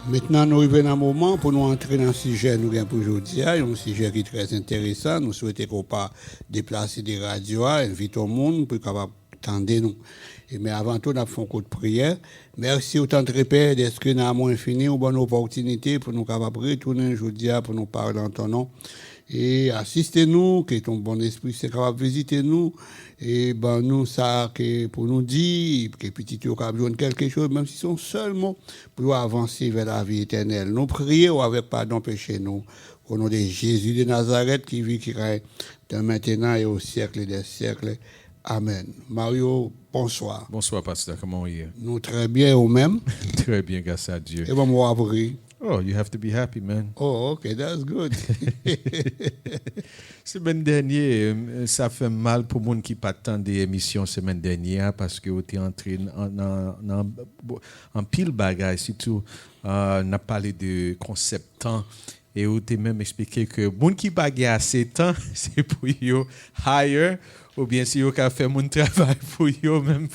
Maintenant, nous arrivons à un moment pour nous entrer dans le sujet nous avons pour aujourd'hui, un sujet qui est très intéressant. Nous souhaitons qu'on pas déplacer des radios, inviter au monde pour qu'on attendre nous. Mais avant tout, nous avons fait un coup de prière. Merci autant de Père d'être dans l'amour infini, une bonne opportunité pour nous capables de retourner aujourd'hui pour nous parler dans ton nom. Et assistez-nous, que ton bon esprit soit capable de visiter nous. Et ben nous, ça, que pour nous dire, que petit Dieu a besoin de quelque chose, même si c'est seulement pour avancer vers la vie éternelle. Nous prions avec pardon péché nous. Au nom de Jésus de Nazareth qui vit, qui règne de maintenant et au siècle des siècles. Amen. Mario, bonsoir. Bonsoir, pasteur. Comment are you? Nous très bien au même. Très bien, grâce à Dieu. Et bon, moi, après. Oh, you have to be happy, man. Oh, okay, that's good. Semaine dernière, ça fait mal pour les gens qui n'ont pas tant d'émissions semaine dernière parce que vous êtes entré en pile bagaille. Surtout, on a parlé de concept temps et vous avez même expliqué que les gens qui n'ont pas assez de temps, c'est pour eux hire ou bien si vous avez fait mon travail pour eux même,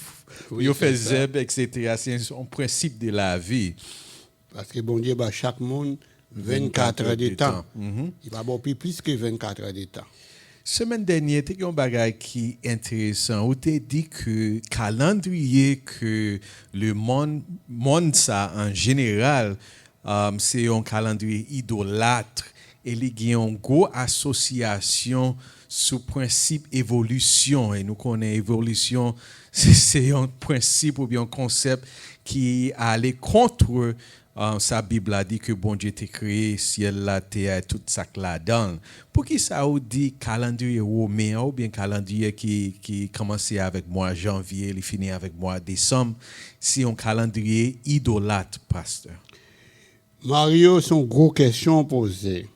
pour eux faire zeb, etc. C'est un principe de la vie. Parce que bon Dieu, bah, chaque monde 24 heures de temps. Il va avoir plus que 24 heures de temps. Semaine dernière, tu as un bagage qui est intéressant. Où tu dit que calendrier que le monde ça en général, c'est un calendrier idolâtre. Et il y a une grosse association sous principe évolution. Et nous connaissons évolution, c'est un principe ou bien un concept qui allait contre sa Bible a dit que bon Dieu t'a créé ciel la terre tout ça là-dedans. Pour qui ça ou dit calendrier romain ou bien calendrier qui commençait avec mois janvier, il finit avec mois décembre, c'est un calendrier idolâtre, pasteur. Mario, sont gros questions posées.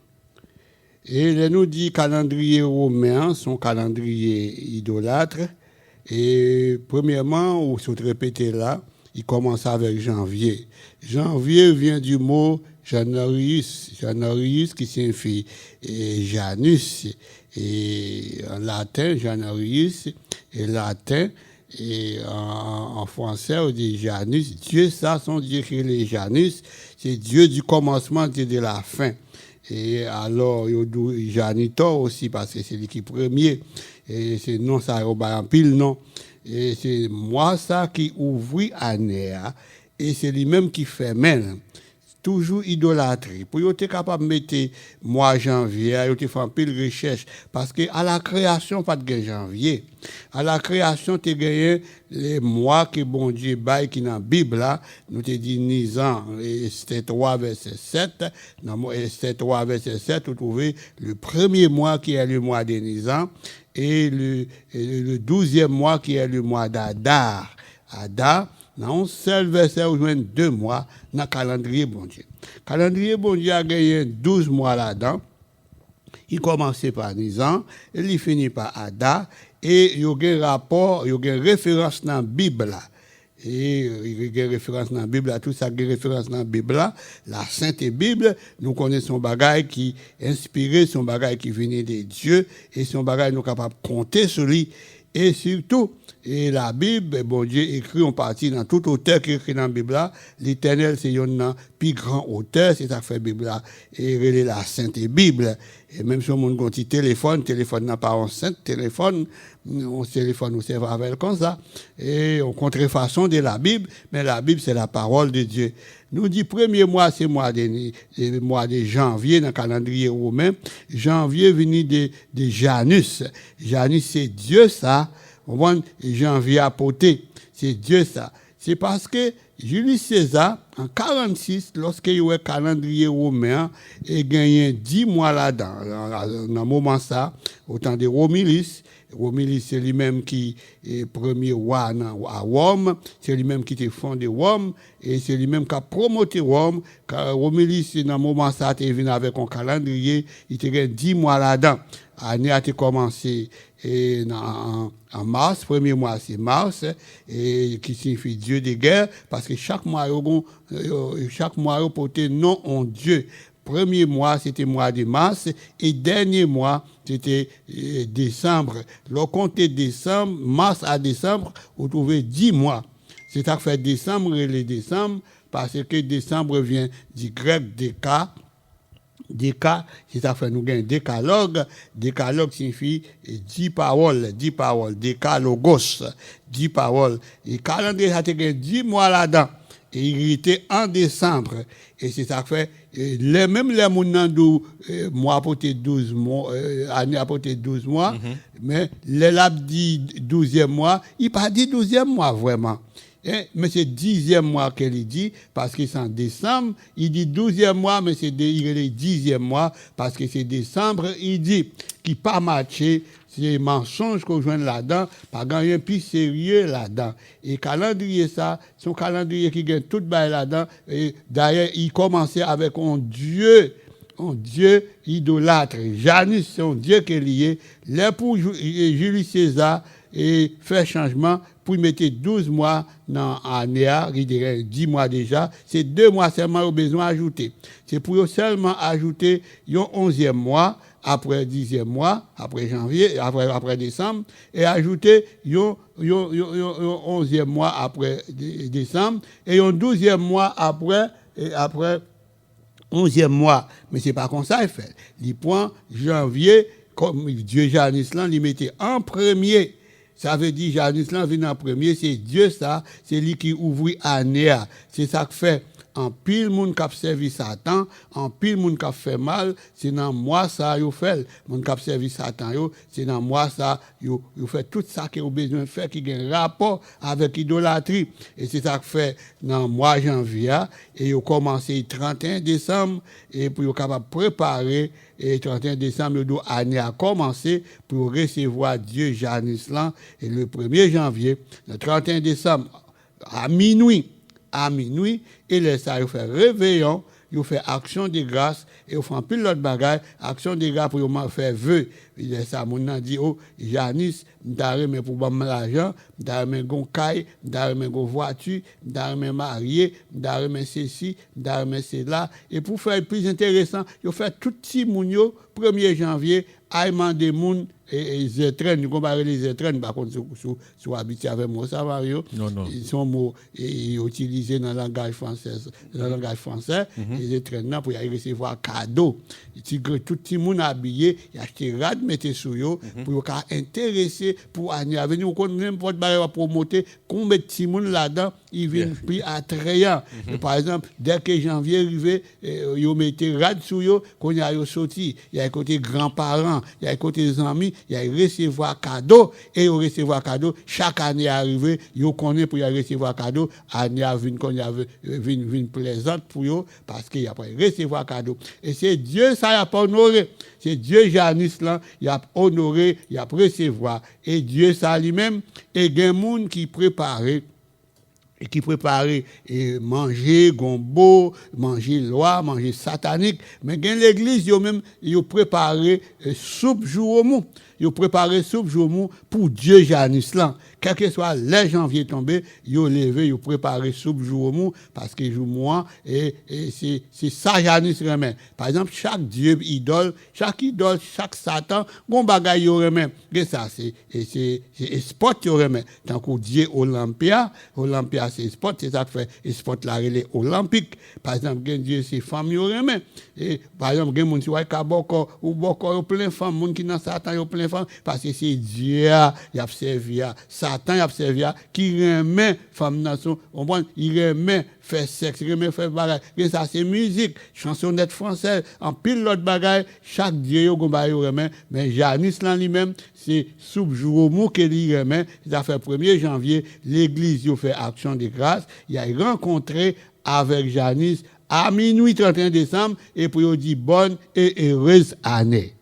Et il nous dit calendrier romain, son calendrier idolâtre. Et premièrement, ou se répéter là, il commence avec janvier. Janvier vient du mot Janarius qui signifie Janus. Et en latin, Janarius, et latin, et en français, on dit Janus. Dieu, ça, son Dieu qui est le Janus, c'est Dieu du commencement, Dieu de la fin. Et alors, il y a Janitor aussi, parce que c'est lui qui est premier. Et c'est non, ça, en pile, non. Et c'est moi ça qui ouvrit année et c'est lui-même qui fait même toujours idolâtrie pour être capable de mettre mois janvier il fait un peu de recherche parce que à la création pas de janvier à la création tu gagné les mois que bon Dieu bail qui dans Bible là nous te dit Nisan et Esther 3 verset 7 dans Esther 3 verset 7 vous trouvez le premier mois qui est le mois de Nisan et le 12e mois qui est le mois d'Adar. Adar, dans un seul verset, vous joignez 2 mois dans le calendrier bon Dieu. Le calendrier bon Dieu a gagné 12 mois là-dedans. Il commençait par Nisan, et il finit par Adar, et il y a un rapport, il y a une référence dans la Bible là. Et il y a une référence dans la Bible, là, tout ça, il y a une référence dans la Bible, là, la Sainte Bible, nous connaissons son bagage qui inspiré, son bagage qui venait de Dieu, et son bagage nous capables de compter sur lui. Et surtout, et la Bible, bon Dieu écrit en partie dans tout auteur qui écrit dans la Bible, là, l'Éternel, c'est un plus grand auteur, c'est ça fait Bible là, et il est la Sainte Bible. Et même si on a un petit téléphone n'a pas un saint téléphone, on téléphone nous sert avec comme ça. Et on contrefaçon de la Bible, mais la Bible c'est la parole de Dieu. Nous dit premier mois c'est mois de janvier dans le calendrier romain. Janvier venu de Janus. Janus c'est Dieu ça. On voit janvier apporté, c'est Dieu ça. C'est parce que Julius César, en 46, lorsqu'il y a eu un calendrier romain, il a gagné 10 mois là-dedans. Dans le moment ça, au temps de Romulus. Romulus, c'est lui-même qui est premier roi à Rome. C'est lui-même qui a fondé Rome. Et c'est lui-même qui a promoté Rome. Car Romulus, dans le moment ça, il est venu avec un calendrier. Il a gagné 10 mois là-dedans. L'année a commencé en mars, premier mois c'est mars, et qui signifie Dieu de guerre, parce que chaque mois portait nom en Dieu. Premier mois, c'était mois de mars, et dernier mois, c'était décembre. Le compte mars à décembre, vous trouvez 10 mois. C'est à fait décembre et les décembre, parce que décembre vient du grec déca. Déca, c'est ça fait nous gain décalogue. Décalogue signifie 10 paroles, décalogos, 10 paroles. Et calendrier, ça te gain 10 mois là-dedans. Et il était en décembre. Et c'est ça fait, même les gens mois apporté 12 mois, année apporté 12 mois, mais les lab dit 12e mois, il pas dit 12e mois vraiment. Mais c'est 10e mois qu'elle dit, parce que c'est en décembre. Il dit 12e mois, mais c'est le 10e mois, parce que c'est décembre. Il dit qu'il pas marché, c'est mensonge qu'on joue là-dedans, pas gagner plus sérieux là-dedans. Et calendrier ça, son calendrier qui gagne tout bail là-dedans. Et d'ailleurs, il commençait avec un Dieu idolâtre. Janus, c'est un Dieu qui est lié. Là pour Jules César et faire changement pour mettre 12 mois dans l'année, il dirait 10 mois déjà, c'est 2 mois seulement au besoin ajouter. C'est pour seulement ajouter un 11e mois, après 10e mois, après janvier, après décembre, et ajouter un 11e mois après décembre, et un 12e mois après 11e mois. Mais c'est pas comme ça, il fait. Il prend janvier, comme Dieu Janus, il mettait en premier. Ça veut dire, Janus vient en premier, c'est Dieu ça, c'est lui qui ouvre l'année. C'est ça que fait. En pile moun k'ap servi Satan, en pile moun k'ap fait mal, c'est dans moi ça yo fait. Moun k'ap servi Satan yo, c'est dans moi ça yo fait tout ça que yo besoin faire qui a un rapport avec idolâtrie. Et c'est ça que fait dans mois janvier et yo commencé 31 décembre et pour yo capable préparer et 31 décembre yo année a commencé pour recevoir Dieu Janus là et le 1er janvier, le 31 décembre à minuit, et les ça, ils font réveillon, ils font action de grâce, et ils font pile l'autre bagage, action de grâce pour ils faire vœu. Et ça, mon nom dit, oh, Janice, m't'a remis pour me l'argent, m't'a remis gon caille, m't'a remis gon voiture, m't'a remis marié, m't'a remis ceci, m't'a remis cela. Et pour faire plus intéressant, ils font tout petit moun yo, 1er janvier, aïman de moun, et Zetren, nous comparons les Zetren, par contre, sur habitué avec moi, ça va, yo. Non. Ils sont mots utilisés dans le langage français, les Zetren, pour y recevoir cadeau. Tout le monde habillé, il a acheté rad, mettez sous yo, pour y intéresser, pour aller à venir, on n'importe quoi promoter, qu'on met petit monde là-dedans, il vient plus attrayant. Par exemple, dès que janvier arrivé, yo mettez rad sous yo, qu'on y a sorti, il y a un côté grands-parents, il y a un côté des amis, il y a recevoir cadeau et il recevoir cadeau chaque année arrivé yo connaît pour y recevoir cadeau année à venir qu'on y a vinn plaisante pour yo parce qu'il y a pas recevoir cadeau et c'est Dieu ça y a pas honoré, c'est Dieu Janus là il a honoré, il a recevoir et Dieu ça lui-même et gen moun qui préparait et manger gombo, manger loi, manger satanique, mais gen l'église yo même yo préparé soupe jour au mou. Yo préparé soupe jour mou pour Dieu Janus là. Quel que soit les janvier tombé, yo levé, yo préparé soupe jour mou parce que jour mois et c'est ça Janus remet. Par exemple, chaque dieu idole, chaque satan, gon bagay yo remet. Et ça c'est sport yo remet. Tant que Dieu Olympia c'est sport, c'est ça que fait sport la relais olympique. Par exemple, gen Dieu c'est femme yo remet. Et par exemple, gen moun si wè ka boko ou boko yo plein femme, moun ki nan satan yo plein femme parce que c'est Dieu y a servi Satan y a servi qui remet femme nation, on prend il remet faire sexe, il remet faire bagage. Et ça c'est musique, chansonnette française, en pile l'autre bagage, chaque Dieu yo gon yo remet, mais Janus là lui-même c'est soupe jour mou que lui remet, ça fait 1er janvier, l'église yo fait action de grâce, il a rencontré avec Janus à minuit 31 décembre et pour lui dire bonne et heureuse année.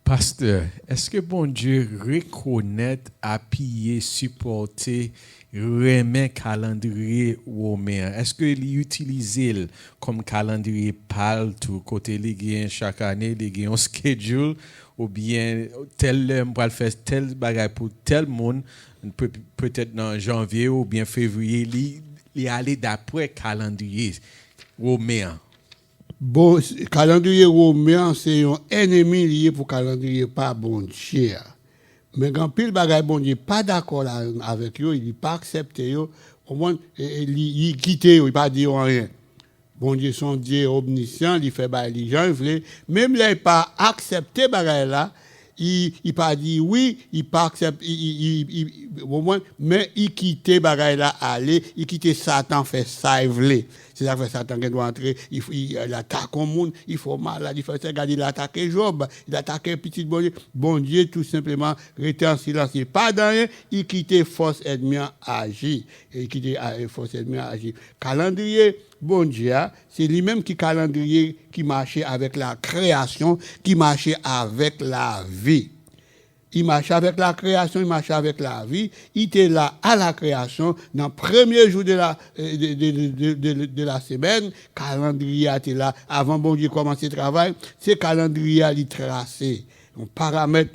Pasteur, est-ce que bon Dieu reconnaît, appuyer, supporter, remet calendrier romain? Est-ce qu'il utilise comme calendrier pâle tout côté les chaque année, les un schedule ou bien tel on va faire tel bagage pour tel monde peut-être dans janvier ou bien février, il aller d'après calendrier romain? Bon, calendrier romain, c'est un ennemi lié pour calendrier pas bon Dieu. Mais quand pile bagay bon Dieu pas d'accord avec eux, il pas accepter eux, il quitte, il pas dit rien. Bon Dieu, son Dieu omniscient, il fait bail les gens, même là, il pas accepté bagaille là, il pas dit oui, il pas accepté, mais il quitte bagaille là, aller, il quitte Satan, fait ça, il voulait. C'est ça que Satan qui doit entrer, il attaque le monde, il faut mal, il faut ça, il attaque Job, il attaque petit bon Dieu. Bon Dieu, tout simplement, rester en silence, il pas dans rien, il quitte force ennemie à agir. Il quitte force ennemie à agir. Calendrier, bon Dieu, c'est lui-même qui calendrier qui marchait avec la création, qui marchait avec la vie. Il marchait avec la création, il marchait avec la vie. Il était là à la création, dans le premier jour de la semaine. Calendrier était là. Avant bon Dieu commencer le travail, c'est calendrier à tracé. On paramètre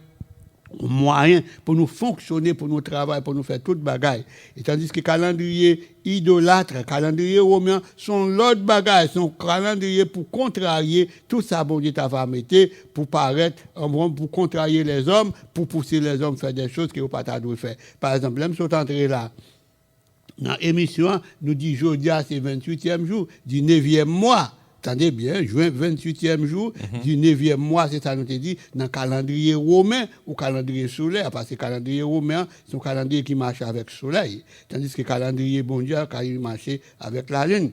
moyen pour nous fonctionner, pour nous travailler, pour nous faire toute bagaille. Et tandis que calendrier idolâtre, calendrier romain, sont l'autre bagaille, sont calendrier pour contrarier tout ça, bon Dieu t'a mettre, pour paraître, pour contrarier les hommes, pour pousser les hommes à faire des choses qu'ils n'ont pas dû faire. Par exemple, même si on entré là, dans l'émission, nous dit jeudi, c'est 28e jour, du 9e mois. Attendez bien, juin 28e jour du 9e mois, c'est ça nous te dit, dans le calendrier romain ou calendrier solaire, parce que le calendrier romain, c'est un calendrier qui marche avec le soleil, tandis que le calendrier bon Dieu, il marche avec la lune.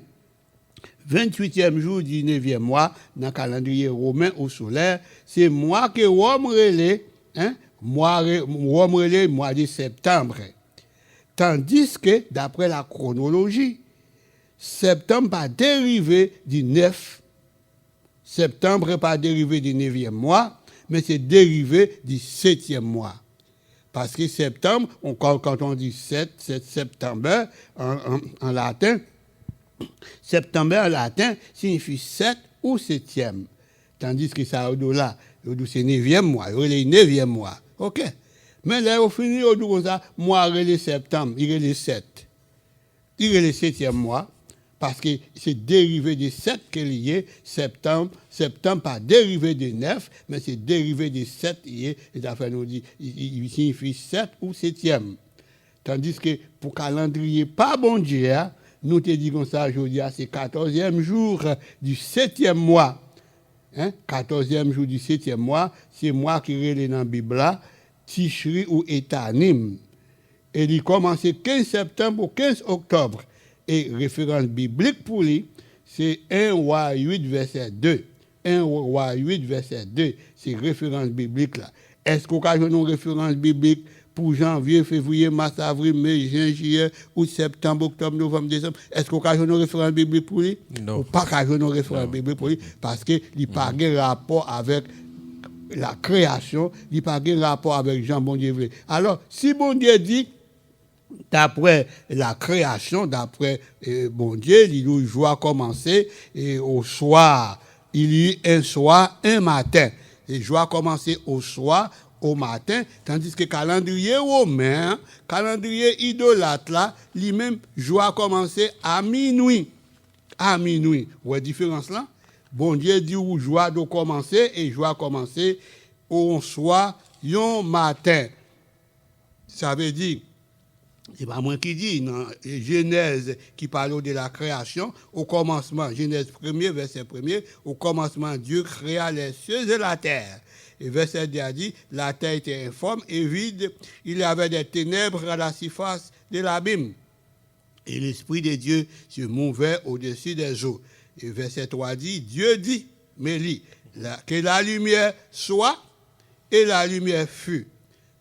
28e jour du 9e mois, dans le calendrier romain ou solaire, c'est mois que Rome relais, mois de septembre. Tandis que, d'après la chronologie, septembre pas dérivé du 9. Septembre n'est pas dérivé du 9e mois, mais c'est dérivé du 7e mois. Parce que septembre, quand on dit 7 septembre en latin, septembre en latin signifie 7 ou 7e. Tandis que ça au-delà, c'est 9e mois, il est 9e mois. OK. Mais là, au fini, au comme ça, mois relais septembre, il est le 7. Il est le 7e mois. Parce que c'est dérivé de 7 qui est lié, septembre. Septembre, pas dérivé de 9, mais c'est dérivé de 7 lié. Et ça fait nous dire, il signifie 7 ou 7e. Tandis que pour calendrier, pas bon Dieu, nous te dit comme ça aujourd'hui, c'est 14e jour du 7e mois. 14e jour du 7e mois, c'est moi qui relève dans la Bible là, Tishri ou Etanim. Et il commence 15 septembre au 15 octobre. Et référence biblique pour lui, c'est 1 Roi 8, verset 2. 1 Roi 8, verset 2. C'est référence biblique là. Est-ce qu'on a une référence biblique pour janvier, février, mars, avril, mai, juin, juillet, août, septembre, octobre, novembre, décembre? Est-ce qu'on a une référence biblique pour lui? Non. Ou pas qu'à une référence biblique pour lui? Parce qu'il n'y a pas de rapport avec la création, il n'y a pas de rapport avec Jean bon Dieu. Alors, si bon Dieu dit, d'après la création, d'après bon Dieu, il y a joie commencer et au soir, il y a un soir, un matin. Et joie commencer au soir, au matin, tandis que calendrier romain, calendrier idolâtre là, lui-même joie commencer à minuit. À minuit. Vous voyez la différence là? Bon Dieu dit où joie doit commencer et joie commencer au soir, au matin. Ça veut dire, c'est pas moi qui dis, dans Genèse qui parle de la création, au commencement, Genèse 1er, verset 1er, au commencement, Dieu créa les cieux et la terre. Et verset 2 a dit, la terre était informe et vide, il y avait des ténèbres à la surface de l'abîme. Et l'Esprit de Dieu se mouvait au-dessus des eaux. Et verset 3 dit, Dieu dit, mais lit, que la lumière soit, et la lumière fut.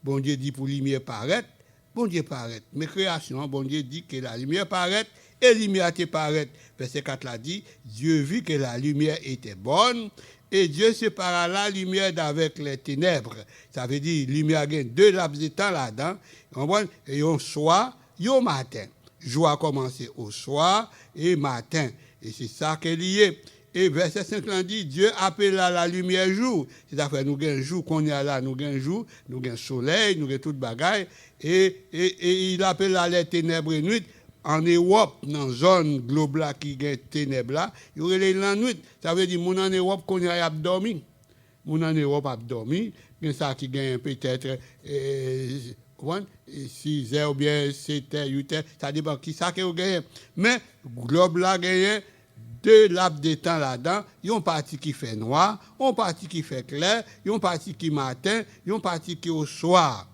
Bon Dieu dit pour lumière paraître, bon Dieu paraît. Mes créations, bon Dieu dit que la lumière paraît et la lumière te paraît. Verset 4 l'a dit, Dieu vit que la lumière était bonne et Dieu sépara la lumière d'avec les ténèbres. Ça veut dire, lumière a deux laps de temps là-dedans. Et on soir, et au matin. Jour a commencé au soir et matin. Et c'est ça qui est lié. Et verset 5 l'a dit, Dieu appelle la lumière jour. C'est-à-dire, nous avons un jour qu'on est là, nous avons un jour, nous avons un soleil, nous avons toute bagaille. Et il appelle les ténèbres nuit. En Europe, dans la zone globale qui a ténèbres là, il y aurait la nuit. Ça veut dire, mon en Europe, qu'on a dormi. Mon en Europe a dormi. Il y a ça qui gagne peut-être 6 heures ou bien 7 heures, 8 heures, ça dépend qui ça que vous gagnez. Mais, globe là, gagne deux laps de temps là-dedans. Il y a une partie qui fait noir, une partie qui fait clair, il y a une partie qui matin, il y a une partie qui au soir.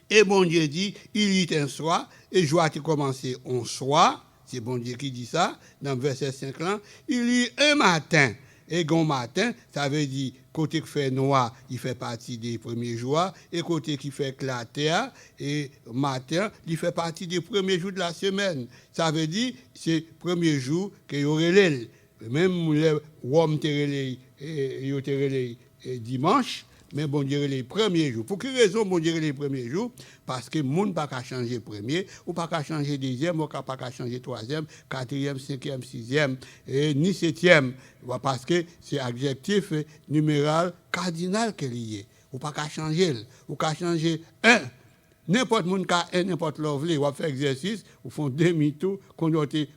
Et bon Dieu dit, il y a un soir, et joie qui commencé en soir, c'est bon Dieu qui dit ça, dans le verset 5 là, il y a un matin. Et bon matin, ça veut dire, côté qui fait noir, il fait partie des premiers jours, et côté qui fait clair, et matin, il fait partie des premiers jours de la semaine. Ça veut dire, c'est le premier jour qu'il y aurait l'aile. Même les hommes dimanche, mais bon Dieu les premiers jours. Pour quelle raison bon Dieu les premiers jours? Parce que le monde n'a pas changer premier, ou pas changer deuxième, ou pas changer troisième, quatrième, cinquième, sixième, ni septième. Parce que c'est adjectif numéral cardinal qui est lié. Ou pas changer, ou pas changer un. N'importe monde qui a n'importe l'ovle, ou faire exercice, ou font demi-tour,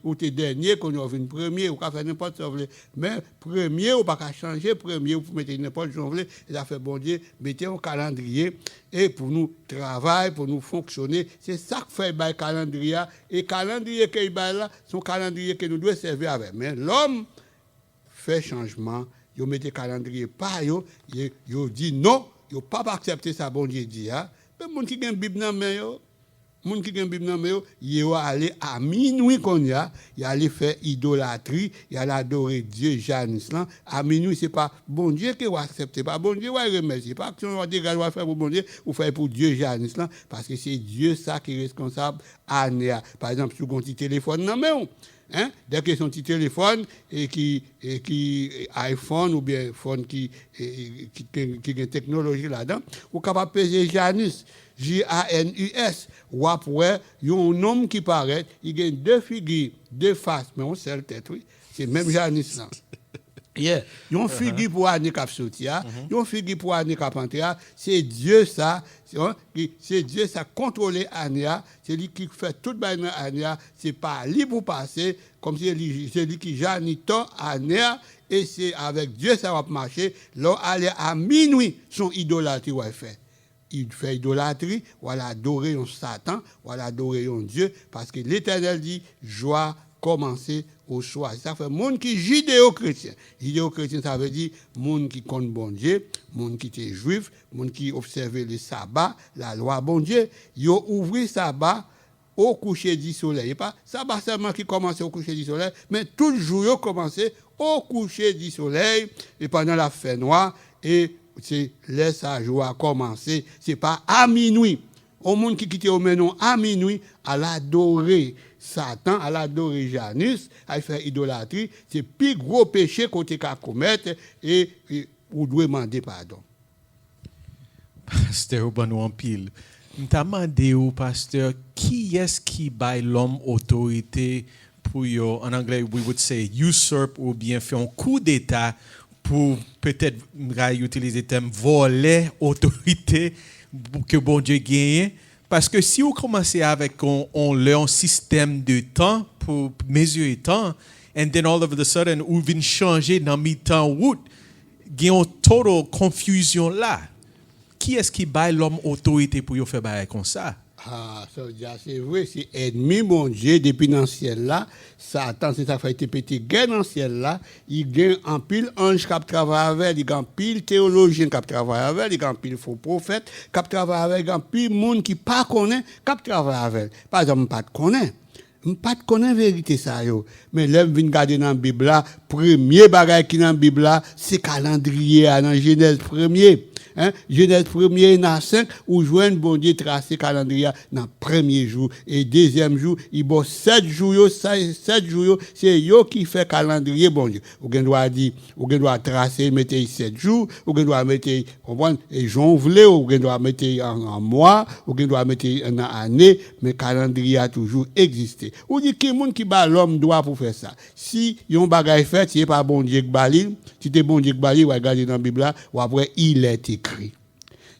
ou t'es dernier, qu'on a une premier, ou faire n'importe ce mais premier, ou pas changer, premier, ou mettre n'importe ce et ça fait bon Dieu, mettez un calendrier, et pour nous travailler, pour nous fonctionner, c'est ça que fait le calendrier, et le calendrier qu'il y a là, c'est un calendrier que nous devons servir avec. Mais l'homme fait changement, il met le calendrier pas, il dit non, il ne pas accepter ça, bon Dieu dit, hein. Mais moun qui gen Bible nan men yo, moun qui gen Bible nan men yo, il va aller à minuit qu'on y a, il aller faire idolâtrie, il aller adorer Dieu Janus là. À minuit c'est pas bon Dieu qui va accepter, pas bon Dieu va remercier, pas que on va dire va faire pour bon Dieu ou faire pour Dieu Janus là parce que c'est Dieu ça qui est responsable année. Par exemple, sur un petit téléphone nan men hein, dès que son petit téléphone et qui iPhone ou bien phone qui a une technologie là-dedans, ou capable peser Janus, Janus, ou après il y a un homme qui paraît, il a deux figures, deux faces, mais on seule tête, oui, c'est même Janus là. Yeah. Il y a une figure pour année qui a sorti, il y a une figure pour année qui a entré, c'est Dieu ça, c'est Dieu ça contrôler année, c'est lui qui fait toute bagne année, c'est pas lui pour passer comme c'est lui qui janito année et c'est avec Dieu ça va marcher. Là aller à minuit son idolâtrie va faire. Il fait idolâtrie, voilà adorer un Satan, voilà adorer un Dieu parce que l'Éternel dit joie commencer au soir. Ça fait monde qui judéo-chrétien. Judéo-chrétien, ça veut dire monde qui compte bon Dieu, monde qui était juif, monde qui observait le sabbat, la loi bon Dieu. Yo ouvri sabbat au coucher du soleil. Pas sabbat seulement qui commençait au coucher du soleil, mais tout le jour yo commençait au coucher du soleil et pendant la fin noire et c'est là ça joie a commencé, c'est pas à minuit. Au monde qui quitte au menon à minuit à l'adorer Satan, à l'adorer Janus, à faire idolâtrie, c'est le plus gros péché qu'on a commettre et vous devez demander pardon. Pasteur, bon en pile. Je demandé au pasteur, qui est-ce qui baille l'homme autorité pour, en anglais, we would say usurp ou bien faire un coup d'état pour peut-être utiliser le terme voler autorité que bon Dieu gagne. Parce que si vous commencez avec un système de temps pour mesurer le temps, and then all of a sudden, vous venez changer dans mi-temps route, il y a une total confusion là. Qui est-ce qui baille l'homme autorité pour faire bailler comme ça? Ah, c'est vrai, c'est ennemi, mon Dieu, depuis dans le ciel là. Satan, c'est ça fait été pété gain dans le ciel là. Il gagne en pile ange qui travaille avec, il gagne en pile théologien qui travaille avec, il gagne en pile faux prophète qui travaille avec, il gagne en pile monde qui pas connaît qui travaille avec. Par exemple, pas de connaît. Pas de connaître vérité ça yo, mais là vinn garder dans Bible là, premier bagage qui dans Bible là, c'est calendrier dans Genèse premier. Hein? Genèse 1er dans 5 où joindre bon Dieu tracé calendrier dans premier jour et deuxième jour il bosse 7 jours 7 jours c'est yo qui fait calendrier bon Dieu ou gen doit dire ou gen doit tracer mettre 7 jours ou gen doit mettre comprendre et jonvler ou gen doit mettre en mois ou gen doit mettre en année mais calendrier a toujours existé ou dit qui monde qui ba l'homme doit pour faire ça si yon bagay fait c'est pas bon Dieu qui bali si t'es bon Dieu qui bali ou regarder dans Bible là ou après il est écrit.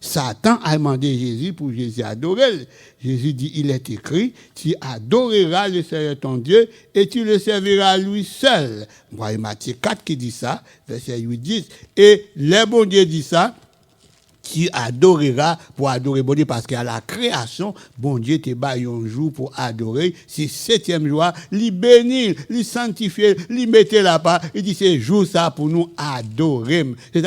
Satan a demandé Jésus pour Jésus adorer. Jésus dit, il est écrit, tu adoreras le Seigneur ton Dieu et tu le serviras lui seul. Voyez Matthieu 4 qui dit ça, verset 8-10. Et le bon Dieu dit ça, tu adoreras pour adorer bon Dieu, parce qu'à la création, bon Dieu te bat un jour pour adorer. C'est septième jour, lui bénir, lui sanctifier, lui mettre la part. Il dit c'est jour ça pour nous adorer. C'est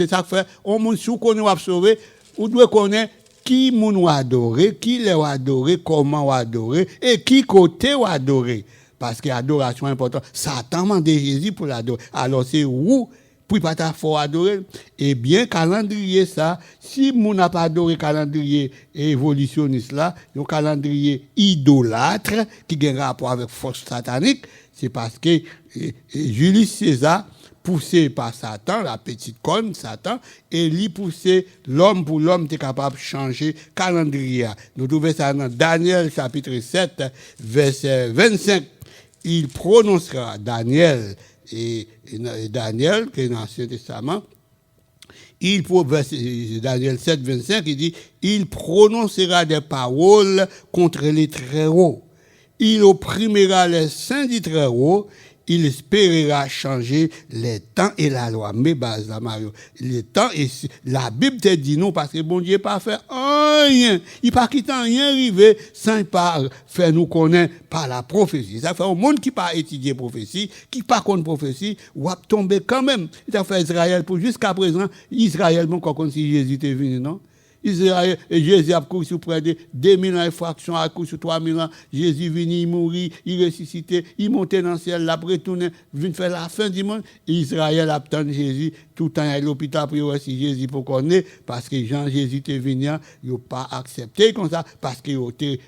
ça que fait. On monde sous qu'on nous a sauvé, on doit connaître qui nous adorer, qui les adorer, comment adorer et qui côté adorer. Parce que l'adoration est importante. Satan m'a demandé Jésus pour l'adorer. Alors c'est où pour pas ta faut adorer. Eh bien, calendrier ça, si mon n'a pas adoré calendrier évolutionniste là, un calendrier idolâtre qui a un rapport avec force satanique, c'est parce que Julius César poussé par Satan, la petite corne, Satan, et lui poussé l'homme pour l'homme est capable de changer calendrier. Nous trouvons ça dans Daniel chapitre 7, verset 25. Il prononcera Daniel et Daniel, qui est dans l'Ancien Testament, Daniel 7, 25, il dit, il prononcera des paroles contre les Très-Hauts. Il opprimera les saints du Très-Haut. Il espérera changer les temps et la loi. Mais base là, Mario. Les temps et la Bible te dit non parce que bon Dieu pas fait rien. Il pas quitté rien arrivé sans pas faire nous connaître par la prophétie. Ça fait un monde qui pas étudié prophétie, qui pas connaît prophétie, ou a tombé quand même. Il a fait Israël pour jusqu'à présent Israël bon comme si Jésus était venu non. Israël, Jésus a couru sur près de 2000 ans infraction, a couru sur 3000 ans. Jésus venu, il mourit, il ressuscité, il montait dans le ciel, il a retourné, venu faire la fin du monde. Israël a attendu Jésus, tout le temps à l'hôpital pour voir si Jésus peut connaître, parce que Jean Jésus était venu, il n'a pas accepté comme ça, parce qu'il a été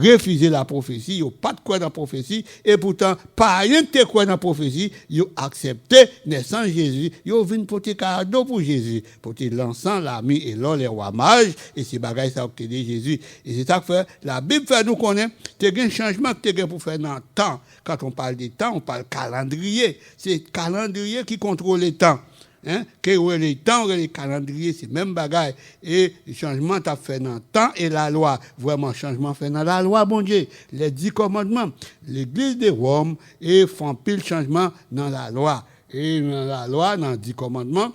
refusé la prophétie, ils n'ont pas de quoi dans la prophétie, et pourtant, pas rien de quoi dans la prophétie, ils ont accepté naissance Jésus, ils ont venu porter cadeau pour Jésus, porter l'encens, l'ami et l'or, les rois mages, et ces bagages, ça a obtenu Jésus. Et c'est ça que fait, la Bible fait nous connaître, tu as un changement que tu as pour faire dans le temps. Quand on parle des temps, on parle calendrier. C'est le calendrier qui contrôle les temps. Hein, que les temps, les calendriers, c'est même bagaille. Et le changement t'a fait dans le temps et la loi. Vraiment, changement fait dans la loi, bon Dieu. Les 10 commandements. L'église de Rome, et font pile changement dans la loi. Et dans la loi, dans les 10 commandements,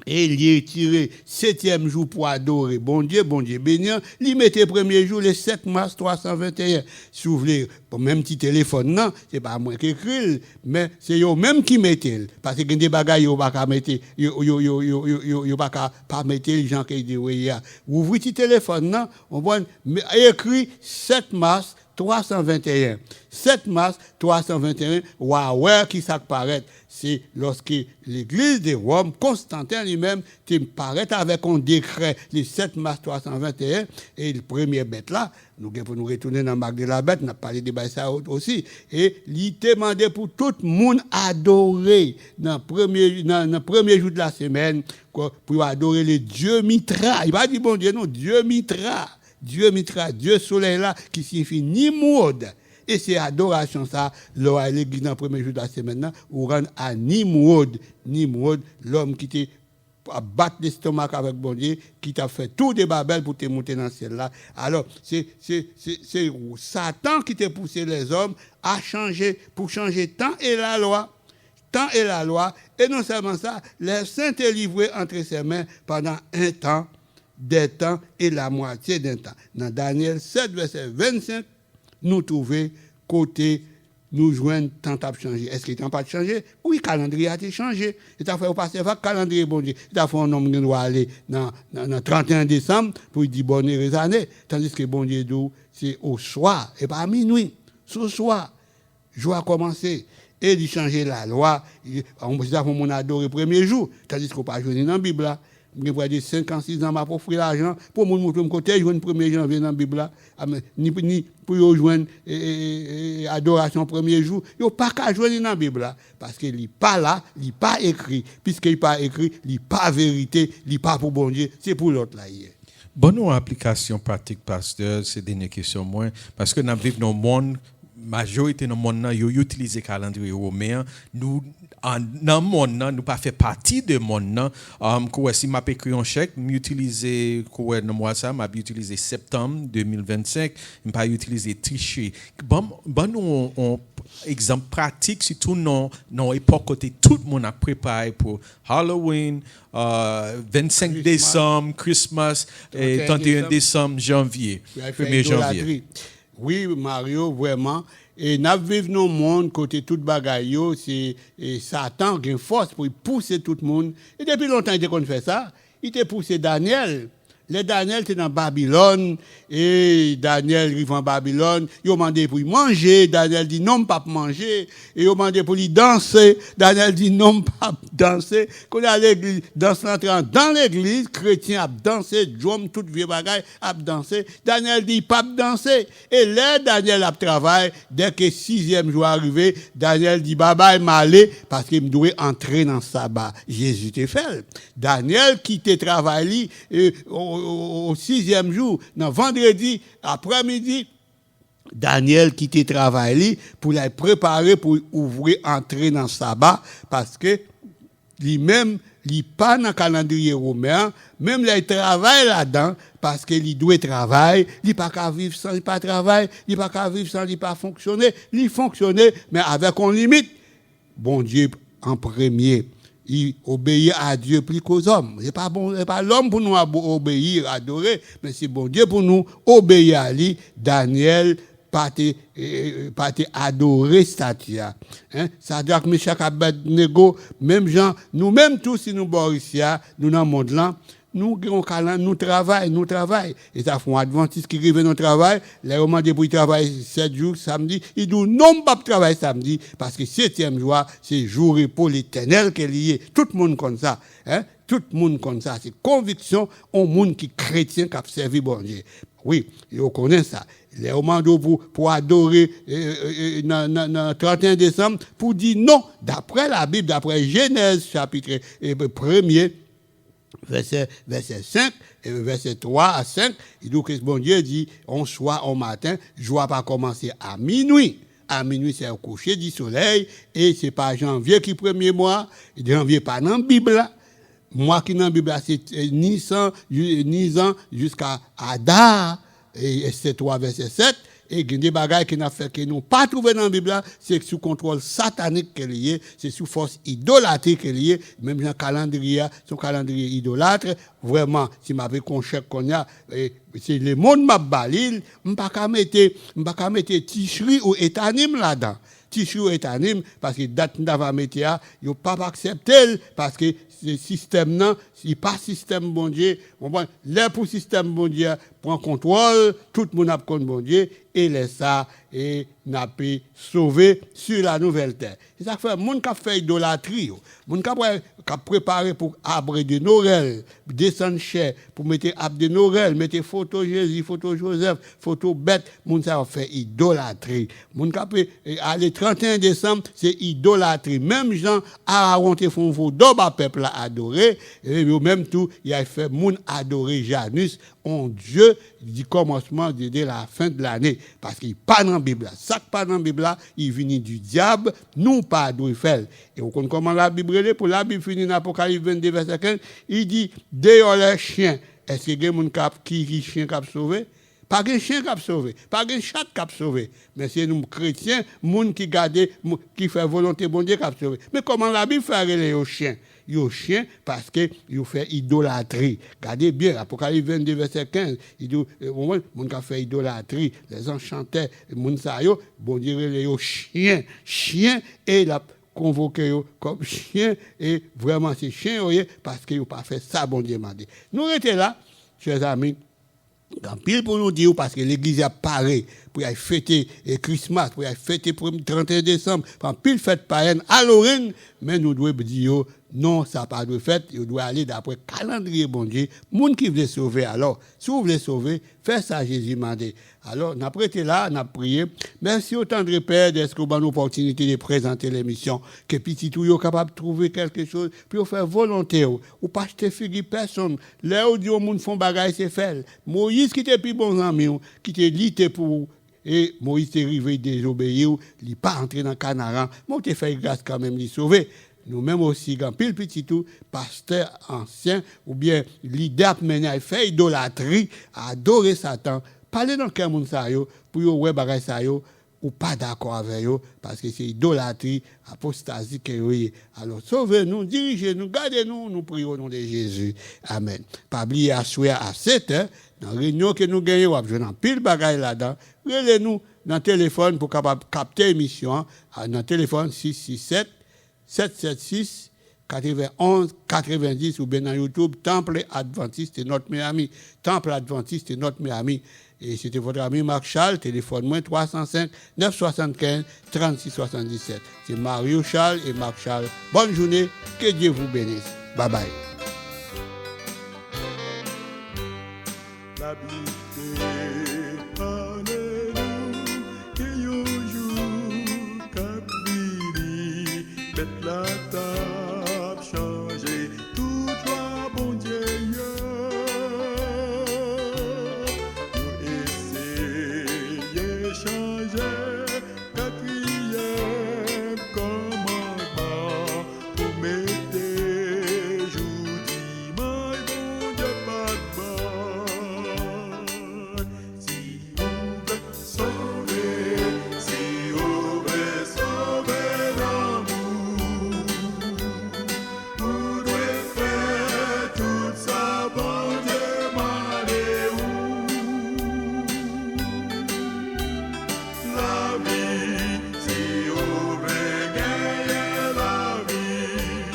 et il y a tiré 7e jour pour adorer bon Dieu bénir. Il mettait premier jour le 7 mars 321. Si vous voulez, pour même petit téléphone, non, c'est pas moi qui écris, mais c'est eux même qui mettent. Parce que des bagages, ils pas mettre, ils pas mettre les gens qui disent, oui, vous ouvrez petit téléphone, non, on voit écrit 7 mars 321. 7 mars 321, ouais, qui s'apparaît. C'est lorsque l'église de Rome, Constantin lui-même, paraît avec un décret le 7 mars 321, et le premier bête là, nous pour nous retourner dans le marque de la bête, on a parlé de ça aussi, et il demandait pour tout le monde adorer dans le premier jour de la semaine, pour adorer le Dieu Mitra. Il va dire bon Dieu, non, Dieu Mitra. Dieu Mitra, Dieu soleil là, qui signifie Nimrod. Et c'est adoration ça, l'église dans le premier jour de la semaine, où rend à Nimrod, l'homme qui t'a battu l'estomac avec bon Dieu, qui t'a fait tout de Babel pour te monter dans le ciel là. Alors, c'est Satan qui t'a poussé les hommes à changer, pour changer temps et la loi. Temps et la loi. Et non seulement ça, les saints étaient livrés entre ses mains pendant un temps, des temps et la moitié d'un temps. Dans Daniel 7, verset 25, nous trouvons côté, nous joignent tant à changer. Est-ce qu'il n'a pas changé? Oui, le calendrier a été changé. Il a fait passer le calendrier, bon Dieu. Il a fait un homme qui doit aller dans 31 décembre pour dire bonne heureuse année. Tandis que bon Dieu, c'est au soir et pas à minuit. Ce soir, jour a commencé. Et il a changé la loi. On a adoré le premier jour. Tandis qu'on n'a pas joué dans la Bible là. Je vais dire 56 ans, je vais offrir l'argent pour mon montrer côté, je vais le 1er janvier dans la Bible. Ni pour rejoindre adoration le premier jour. Il n'y a pas qu'à joindre dans la Bible. Parce qu'il n'est pas là, il n'est pas écrit. Puisqu'il n'est pas écrit, il n'est pas vérité, il n'est pas pour bon Dieu, c'est pour l'autre là. Bonne application pratique, pasteur, c'est une question moins. Parce que nous vivons dans un monde majorité dans le monde, ils utilisent le calendrier romain. Nous, dans le monde, nous pas fait partie de monde. Si je écrit un chèque, je utilise dans mois ça, je utilise septembre 2025, je pas utiliser tricher. Bon nous un exemple pratique surtout dans l'époque où tout le monde a préparé pour Halloween, 25 décembre, Christmas, et 31 décembre, janvier, 1er janvier. Oui, Mario, vraiment. Et nous vivons dans un monde côté tout bagaille, c'est Satan qui a une force pour pousser tout le monde. Et depuis longtemps, il a fait ça. Il a poussé Daniel. Le Daniel était dans Babylone, et Daniel arrive en Babylone, il a demandé pour lui manger, Daniel dit non, pas manger, et il a demandé pour lui danser, Daniel dit non, pas danser. Quand il est à l'église, dans l'église, chrétien a dansé, drum, toute vieux bagaille a dansé, Daniel dit pas danser. Et là, Daniel a travaillé, dès que 6e jour arrivé, Daniel dit bye bye, m'aller, parce qu'il me doit entrer dans le sabbat. Jésus t'a fait. Daniel quitté travail, au 6e jour, dans vendredi après-midi, Daniel quitté travail pour les préparer pour ouvrir entrer dans le sabbat parce que lui-même il pas dans le calendrier romain, même il travaille là-dedans parce que il doit travailler, il pas qu'à vivre sans il pas travailler, il pas qu'à vivre sans il pas fonctionner, il fonctionner mais avec une limite. Bon Dieu en premier. Il obéit à Dieu plus qu'aux hommes. Ce n'est pas bon, c'est pas l'homme pour nous obéir, adorer, mais c'est bon Dieu pour nous obéir à lui. Daniel pas adoré statue. Sadrach, Meshach, Abednego, même gens, nous-mêmes tous si nous sommes ici, nous dans le monde là, nous travaillons. Et ça fait un adventiste qui arrive dans le travail, les romans de pour travailler 7 jours samedi, il dit non pas travailler samedi, parce que 7e jour, c'est jour repos l'éternel qui est lié. Tout le monde comme ça. Tout le monde comme ça. C'est conviction au monde qui est chrétien qui a servi bon Dieu. Oui, on connaît ça. Les romans pour adorer le 31 décembre, pour dire non, d'après la Bible, d'après Genèse chapitre 1er, verset 5, verset 3 à 5, il dit que bon Dieu dit, on soit au matin, je ne vais pas commencer à minuit. À minuit, c'est au coucher du soleil, et c'est pas janvier qui est premier mois, janvier pas dans la Bible. Moi qui dans la Bible, c'est Nisan jusqu'à Adar, et c'est 3 verset 7. Et il y a des bagages qui n'ont pas trouvé dans la Bible, c'est sous contrôle satanique qu'elle est, c'est sous force idolâtrique qu'elle est, même dans le calendrier, son calendrier idolâtre, vraiment, si ma qu'on chèque qu'on a, c'est le monde m'a balil, je ne peux pas mettre Tishri ou Etanim là-dedans. Tishri ou Etanim, parce que date d'avant mettre, il ne pas accepter, parce que ce système là, c'est pas système bon Dieu, l'air pour système bon Dieu prend contrôle, tout le monde a compte bon Dieu et laisse ça et n'a pas sauvé sur la nouvelle terre. C'est ça que fait monde qui a fait idolâtrie, monde qui a préparé pour arbre de Noël, descendre cher pour mettre arbre de Noël, mettre photo Jésus, photo Joseph, photo bête, monde ça a fait idolâtrie. Monde qui a aller 31 décembre, c'est idolâtrie. Même Jean Aaron te font vos doba peuple à adorer et même tout, il a fait monde adorer Janus, on Dieu du commencement de la fin de l'année parce qu'il pas dans la Bible. Ça qui pas dans la Bible, il vient du diable, nous pas adorer faire. Et on connaît comment la Bible est pour la Bible finit dans Apocalypse 22 verset 15, il dit dehors les chiens. Est-ce que il y a des gens qui chien qui a sauvé? Pas de chien qui a sauvé, pas de chat qui a sauvé, mais c'est nous chrétiens, monde qui garde, qui fait volonté bon Dieu qui a sauvé. Mais comment la Bible fait les chiens? Yo chien parce que yo fait idolâtrie. Regardez bien Apocalypse 22 verset 15, il dit mon qui a fait idolâtrie, les enchanteurs, mon ça yo bon Dieu les chien et la convoqué yo comme chien et vraiment c'est chien parce que yo pas fait ça bon Dieu m'a dit. Nous étions là chers amis. En pile pour nous dire, parce que l'église a paré pour y fêter Christmas, pour y fêter le 31 décembre, pour pile fête païenne, Halloween, mais nous devons dire, non, ça n'a pas de fête, il doit aller d'après le calendrier, bon Dieu. Moun qui veut sauver, alors, si vous voulez sauver, faites ça, Jésus m'a dit. Alors, on a prêté là, on a prié. Merci au tendre Père d'être qu'on a l'opportunité de présenter l'émission, que petit tout est capable de trouver quelque chose, puis faire volonté, ou pas acheter figue personne. Là où dit au monde font bagaille, c'est fait. Moïse qui était plus bon ami, qui était lité pour Et Moïse est arrivé désobéir, il n'est pas entré dans le Canaan. Mais on te fait grâce quand même, il sauver. Nous-mêmes aussi, quand pile petit tout, pasteur ancien, ou bien leader mené fait idolâtrie, adorer Satan, parler dans le cœur de ça, pour ouais bagay ça ou pas d'accord avec eux, parce que c'est idolâtrie, apostasie que oui. Alors, sauvez-nous, dirigez-nous, gardez-nous, nous prions au nom de Jésus. Amen. Pas oublier à soir à 7 heures, dans la réunion que nous gagnons, nous avons pile bagay là-dedans, relez-nous dans le téléphone pour capter l'émission, dans le téléphone 667 776 91 90 ou bien dans YouTube, Temple Adventiste et notre Miami. Temple Adventiste et notre Miami. Et c'était votre ami Marc Charles, téléphone moins 305 975 36 77. C'est Mario Charles et Marc Charles. Bonne journée, que Dieu vous bénisse. Bye bye. La table changée, tout toi bon Dieu. Nous essayons changer quatrième commandement pour mettre jour dimanche, bon Dieu pas de bon. Si vous voulez sauver, si vous voulez sauver l'amour, vous devez faire tout ça, bon Dieu, m'allez où? La vie, si vous voulez gagner la vie,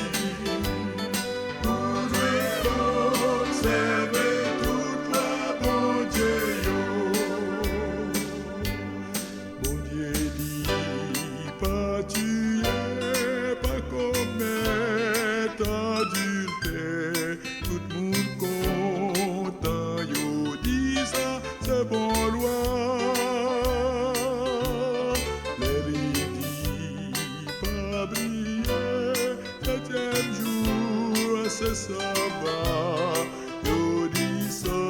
vous devez observer toute la bon Dieu, Bon Dieu dit, pas tuer, pas commettre adultère. Tout le monde content, yo dit ça, c'est bon loi. Les dit, pas briller, septième jour, c'est sabbat. Yo dit ça,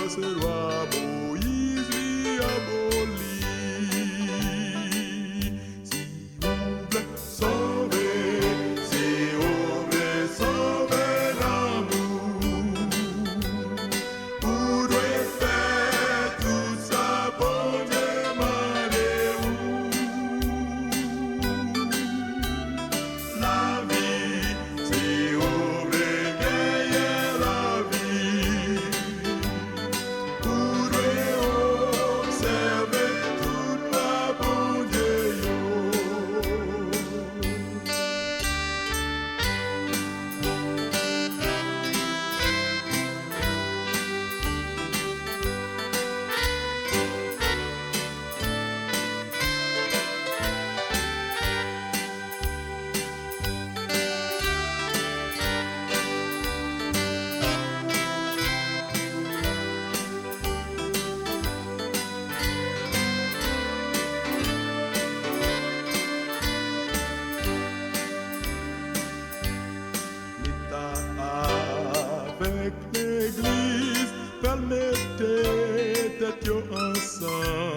c'est loi Moïse lui aboli. Si vous voulez sauver, si vous voulez sauver l'amour, vous devez faire tout ça, bon Dieu, m'allez où? La vie, si vous voulez gagner la vie, vous devez observer toute la bon Dieu. Avec l'église, permettez d'être ensemble.